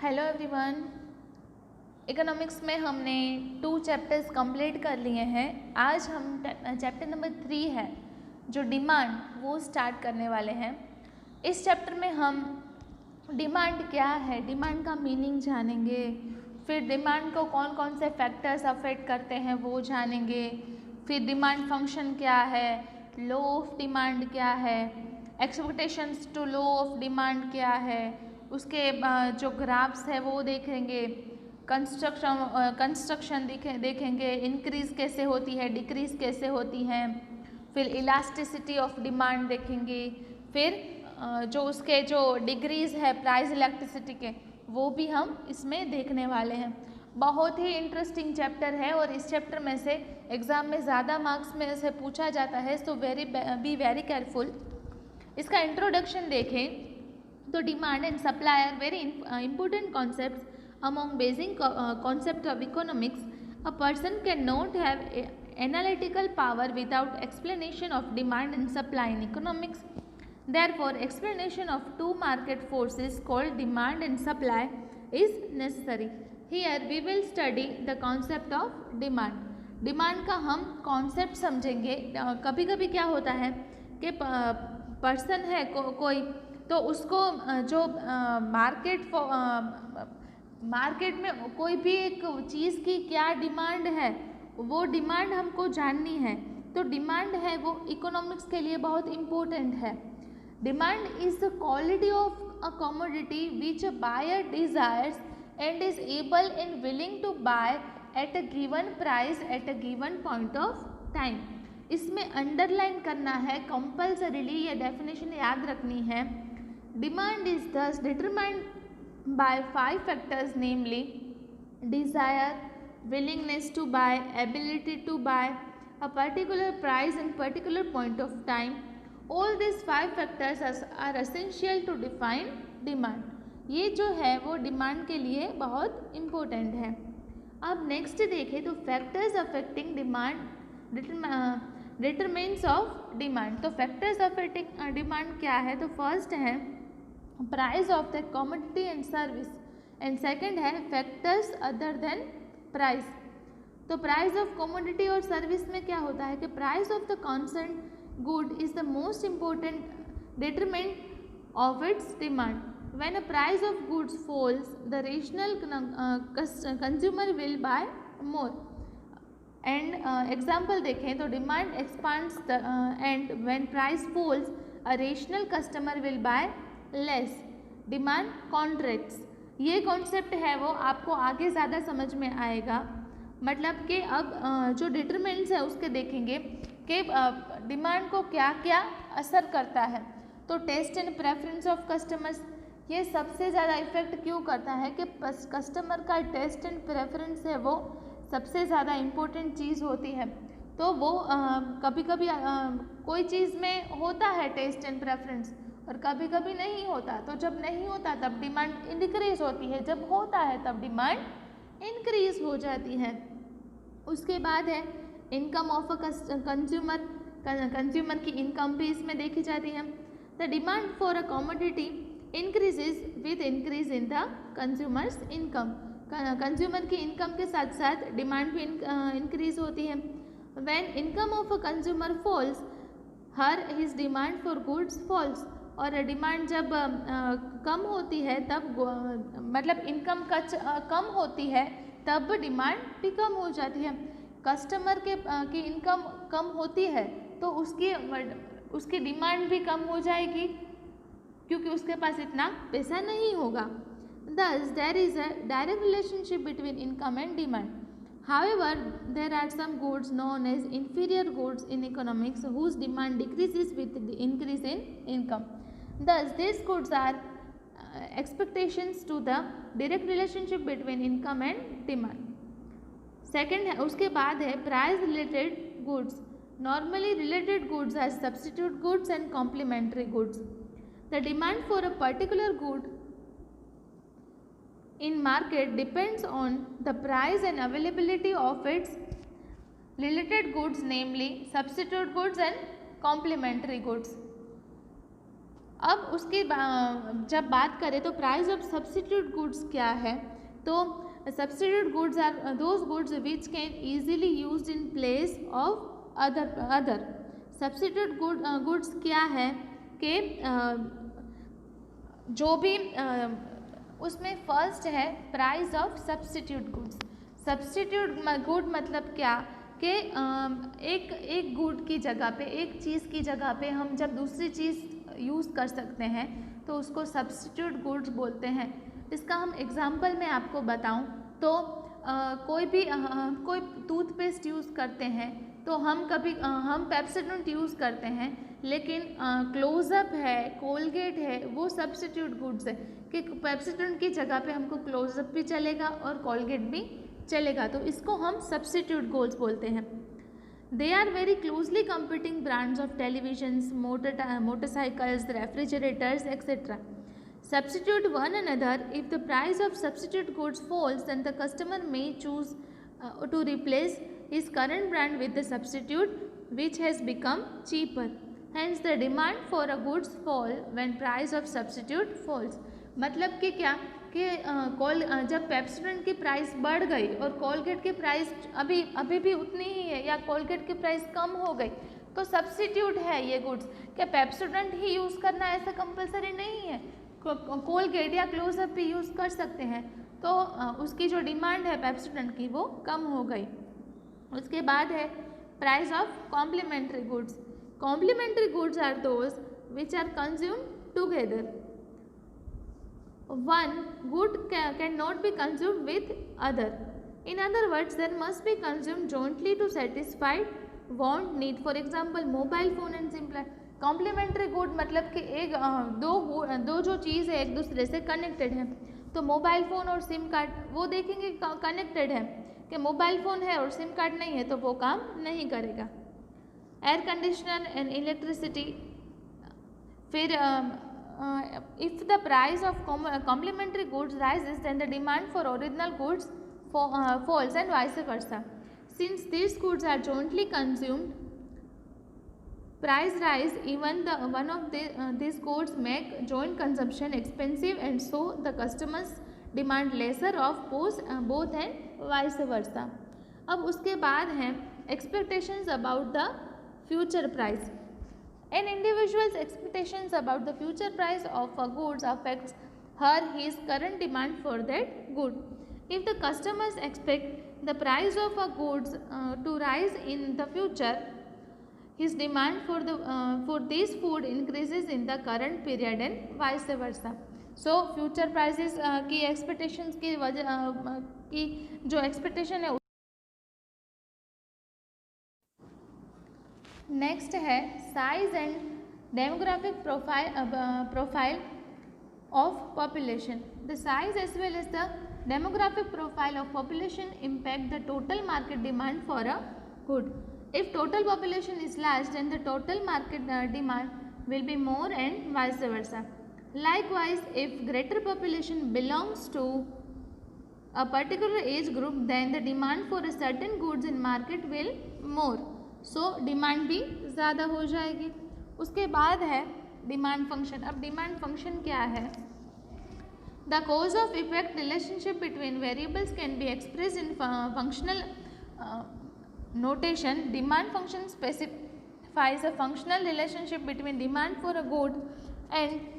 Hello everyone. Economics में हमने 2 chapters complete कर लिए हैं। आज हम चैप्टर नंबर 3 है जो डिमांड वो स्टार्ट करने वाले हैं। इस चैप्टर में हम डिमांड क्या है, डिमांड का मीनिंग जानेंगे, फिर डिमांड को कौन कौन से फैक्टर्स अफेक्ट करते हैं वो जानेंगे, फिर डिमांड फंक्शन क्या है, लॉ ऑफ डिमांड क्या है, expectations to law of demand क्या है, उसके जो ग्राफ्स है वो देखेंगे, कंस्ट्रक्शन देखेंगे, इंक्रीज़ कैसे होती है, डिक्रीज़ कैसे होती है, फिर इलास्टिसिटी ऑफ डिमांड देखेंगे, फिर जो उसके जो डिग्रीज़ है प्राइस इलास्टिसिटी के वो भी हम इसमें देखने वाले हैं। बहुत ही इंटरेस्टिंग चैप्टर है और इस चैप्टर में से एग्ज़ाम में ज़्यादा मार्क्स में से पूछा जाता है, सो बी वेरी केयरफुल। इसका इंट्रोडक्शन देखें तो demand and supply are very important concepts among basic concept of economics. A person cannot have analytical power without explanation of demand and supply in economics. Therefore, explanation of two market forces called demand and supply is necessary. Here we will study the concept of demand. Demand का हम concept समझेंगे। कभी कभी क्या होता है कि person है कोई तो उसको जो मार्केट में कोई भी एक चीज़ की क्या डिमांड है वो डिमांड हमको जाननी है। तो डिमांड है वो इकोनॉमिक्स के लिए बहुत इम्पोर्टेंट है। Demand is the quality of a commodity which a buyer desires and is able and willing to buy at a given price at a given point of time. इसमें underline करना है compulsorily, ये definition याद रखनी है। Demand is thus determined by 5 factors, namely desire, willingness to buy, ability to buy, a particular price and particular point of time. All these 5 factors are essential to define demand. ये जो है वो demand के लिए बहुत important है। अब next देखें तो factors affecting demand determines of demand. तो फैक्टर्स अफेक्टिंग डिमांड क्या है? तो फर्स्ट है price of the commodity and service and second है फैक्टर्स अदर देन प्राइस। तो प्राइस ऑफ कमोडिटी और सर्विस में क्या होता है कि price of the concern good is the most important determinant of its demand. When a price of goods falls the rational consumer will buy more. And example देखें तो demand expands and when price falls a rational customer will buy less, demand contracts. ये concept है वो आपको आगे ज़्यादा समझ में आएगा। मतलब कि अब जो डिटरमिनेंट्स है उसके देखेंगे कि डिमांड को क्या क्या असर करता है। तो taste and preference of customers, ये सबसे ज़्यादा इफेक्ट क्यों करता है कि कस्टमर का टेस्ट एंड प्रेफरेंस है वो सबसे ज़्यादा इम्पोर्टेंट चीज़ होती है। तो वो कभी कभी कोई चीज़ में होता है टेस्ट एंड प्रेफरेंस और कभी कभी नहीं होता। तो जब नहीं होता तब डिमांड इंक्रीज होती है, जब होता है तब डिमांड इंक्रीज हो जाती है। उसके बाद है income of a consumer, consumer की इनकम भी इसमें देखी जाती है। The demand for a commodity increases with increase in the consumers income. Consumer की इनकम के साथ साथ डिमांड भी इंक्रीज होती है। When income of a consumer falls her his demand for goods falls. और डिमांड जब कम होती है तब मतलब इनकम कम होती है तब डिमांड भी कम हो जाती है। कस्टमर की इनकम कम होती है तो उसकी डिमांड भी कम हो जाएगी क्योंकि उसके पास इतना पैसा नहीं होगा। Thus, there is a direct relationship between income and demand. However, there are some goods known as inferior goods in economics whose demand decreases with the increase in income. Thus, these goods are expectations to the direct relationship between income and demand. Second है उसके बाद है price related goods. Normally related goods are substitute goods and complementary goods. The demand for a particular good in market depends on the price and availability of its related goods, namely substitute goods and complementary goods. अब उसके जब बात करें तो price of substitute goods क्या है, तो substitute goods are those goods which can easily use in place of other. Substitute goods क्या है कि जो भी उसमें फर्स्ट है price of substitute goods. Substitute good मतलब क्या कि एक गुड की जगह पे, एक चीज़ की जगह पे हम जब दूसरी चीज़ यूज़ कर सकते हैं तो उसको सब्स्टिट्यूट गुड्स बोलते हैं। इसका हम एग्जांपल में आपको बताऊं तो कोई टूथपेस्ट यूज़ करते हैं तो हम पेप्सोडेंट यूज़ करते हैं, लेकिन क्लोजअप है, कोलगेट है, वो सब्स्टिट्यूट गुड्स है कि पेप्सोडेंट की जगह पे हमको क्लोजअप भी चलेगा और कोलगेट भी चलेगा, तो इसको हम सब्स्टिट्यूट गुड्स बोलते हैं। They are very closely competing brands of televisions, motorcycles, refrigerators, etc. Substitute one another. If the price of substitute goods falls, then the customer may choose to replace his current brand with the substitute which has become cheaper. Hence, the demand for a goods fall when price of substitute falls. मतलब कि क्या कि जब Pepsodent की price बढ़ गई और Colgate की प्राइस अभी भी उतनी ही है या कोलगेट की प्राइस कम हो गई, तो सब्स्टिट्यूट है ये गुड्स। क्या पेप्सोडेंट ही यूज़ करना ऐसा कंपलसरी नहीं है, कोलगेट या क्लोजअप भी यूज़ कर सकते हैं, तो उसकी जो डिमांड है पेप्सोडेंट की वो कम हो गई। उसके बाद है price of complementary goods. Complementary goods are those which are consumed together. One good cannot be consumed with other. In other words, there must be consumed jointly to satisfy want, need. For example, mobile phone and SIM card. Complementary good मतलब कि दो जो चीज़ है एक दूसरे से connected है, तो मोबाइल फ़ोन और सिम कार्ड वो देखेंगे कनेक्टेड है, कि मोबाइल फ़ोन है और सिम कार्ड नहीं है तो वो काम नहीं करेगा। Air conditioner and electricity. फिर if the price of complementary goods rises, then the demand for original goods falls and vice versa. Since these goods are jointly consumed, price rise. Even one of these goods make joint consumption expensive, and so the customers demand lesser of both and vice versa. अब उसके बाद है expectations about the future price. An individual's expectations about the future price of a goods affects his current demand for that good. If the customers expect the price of a goods to rise in the future, his demand for this food increases in the current period and vice versa. So future prices की expectations की वजह की जो expectation है। Next है size and demographic profile of population. The size as well as the demographic profile of population impact the total market demand for a good. If total population is large then the total market demand will be more and vice versa. Likewise, if greater population belongs to a particular age group, then the demand for a certain goods in market will more. So demand भी ज़्यादा हो जाएगी। उसके बाद है demand function. अब demand function क्या है? The cause of effect relationship between variables can be express in functional notation. Demand function specifies a functional relationship between demand for a good and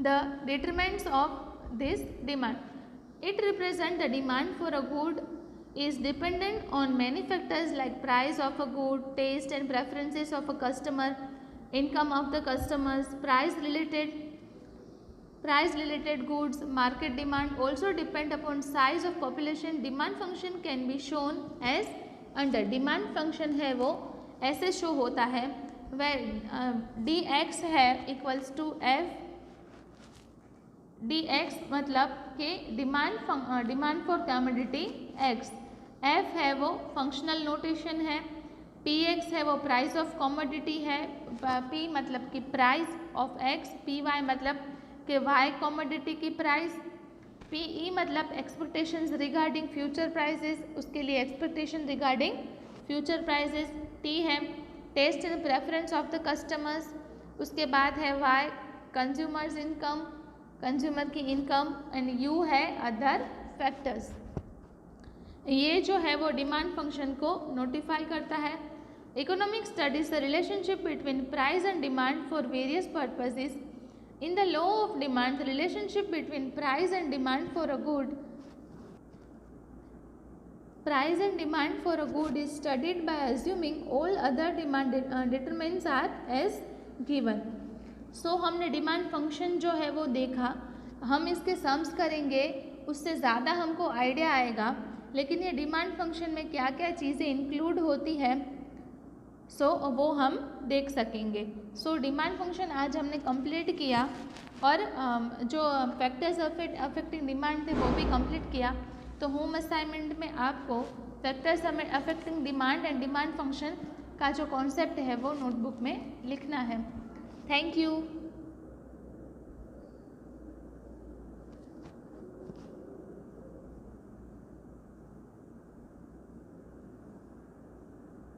the determinants of this demand. It represents the demand for a good is dependent on many factors like price of a good, taste and preferences of a customer, income of the customers, price related goods, market demand also depend upon size of population. Demand function can be shown as under. Demand function है वो ऐसे show होता है where dx है equals to f। dx मतलब कि demand for commodity x, f है वो फंक्शनल नोटेशन है, px है वो प्राइस ऑफ कमोडिटी है, p मतलब कि प्राइस ऑफ x, py मतलब कि y कमोडिटी की प्राइस, pe मतलब एक्सपेक्टेशंस रिगार्डिंग फ्यूचर प्राइसेस, उसके लिए expectation regarding future prices, t है taste and preference of the customers, उसके बाद है y कंज्यूमर्स इनकम, कंज्यूमर की इनकम, एंड यू है अदर फैक्टर्स। ये जो है वो डिमांड फंक्शन को नोटिफाई करता है। Economic studies the relationship between price and demand for various purposes. In the law of demand the relationship between price and demand for a good is studied by assuming all other demand determinants are as given. So हमने demand function जो है वो देखा, हम इसके sums करेंगे उससे ज़्यादा हमको आइडिया आएगा, लेकिन ये डिमांड फंक्शन में क्या क्या चीज़ें इंक्लूड होती है वो हम देख सकेंगे। डिमांड फंक्शन आज हमने कंप्लीट किया और जो फैक्टर्स अफेक्टिंग डिमांड थे वो भी कंप्लीट किया। तो होम असाइनमेंट में आपको factors affecting demand and demand function का जो कॉन्सेप्ट है वो नोटबुक में लिखना है। Thank you.